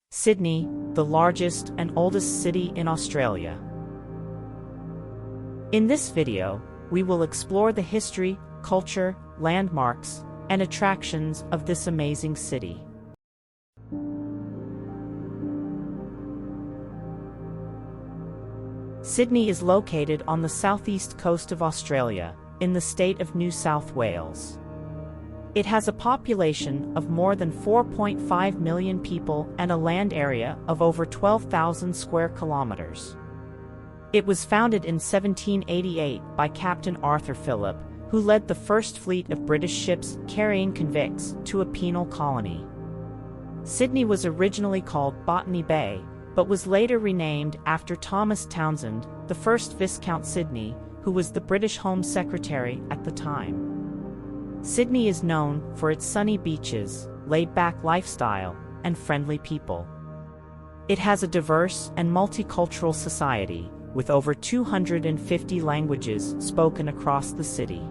Sydney, the largest and oldest city in Australia. In this video, we will explore the history, culture, landmarks, and attractions of this amazing city. Sydney is located on the southeast coast of Australia, in the state of New South Wales. It has a population of more than 4.5 million people and a land area of over 12,000 square kilometers. It was founded in 1788 by Captain Arthur Phillip, who led the first fleet of British ships carrying convicts to a penal colony. Sydney was originally called Botany Bay, but was later renamed after Thomas Townshend, the first Viscount Sydney, who was the British Home Secretary at the time. Sydney is known for its sunny beaches, laid-back lifestyle, and friendly people. It has a diverse and multicultural society, with over 250 languages spoken across the city.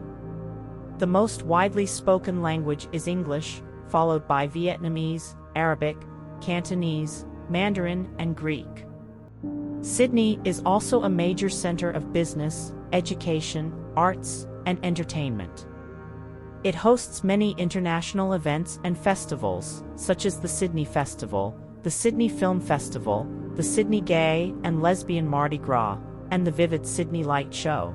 The most widely spoken language is English, followed by Vietnamese, Arabic, Cantonese, Mandarin, and Greek. Sydney is also a major center of business, education, arts, and entertainment. It hosts many international events and festivals, such as the Sydney Festival, the Sydney Film Festival, the Sydney Gay and Lesbian Mardi Gras, and the Vivid Sydney Light Show.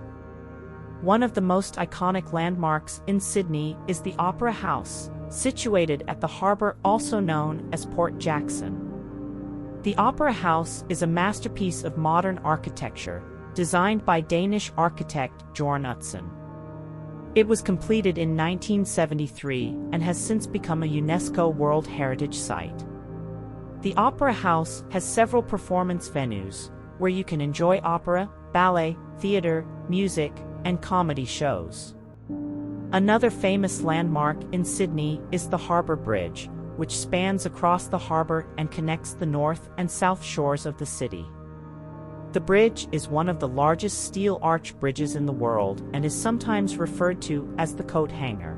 One of the most iconic landmarks in Sydney is the Opera House, situated at the harbour also known as Port Jackson. The Opera House is a masterpiece of modern architecture, designed by Danish architect Jørgen Utzon. It was completed in 1973 and has since become a UNESCO World Heritage Site. The Opera House has several performance venues, where you can enjoy opera, ballet, theatre, music, and comedy shows. Another famous landmark in Sydney is the Harbour Bridge, which spans across the harbour and connects the north and south shores of the city. The bridge is one of the largest steel arch bridges in the world and is sometimes referred to as the coat hanger.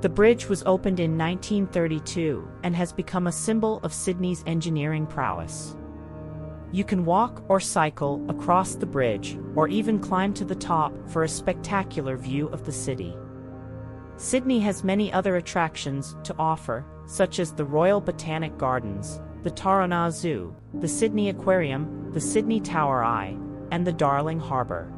The bridge was opened in 1932 and has become a symbol of Sydney's engineering prowess. You can walk or cycle across the bridge, or even climb to the top for a spectacular view of the city. Sydney has many other attractions to offer, such as the Royal Botanic Gardens, the Taronga Zoo, the Sydney Aquarium, the Sydney Tower Eye, and the Darling Harbour.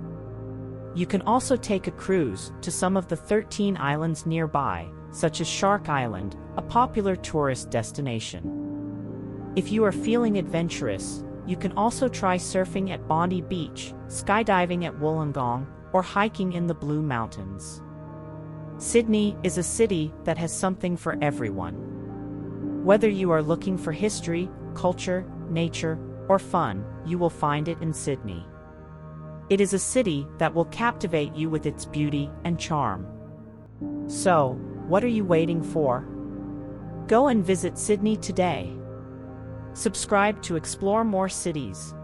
You can also take a cruise to some of the 13 islands nearby, such as Shark Island, a popular tourist destination. If you are feeling adventurous, you can also try surfing at Bondi Beach, skydiving at Wollongong, or hiking in the Blue Mountains. Sydney is a city that has something for everyone. Whether you are looking for history, culture, nature, or fun, you will find it in Sydney. It is a city that will captivate you with its beauty and charm. So, what are you waiting for? Go and visit Sydney today. Subscribe to explore more cities,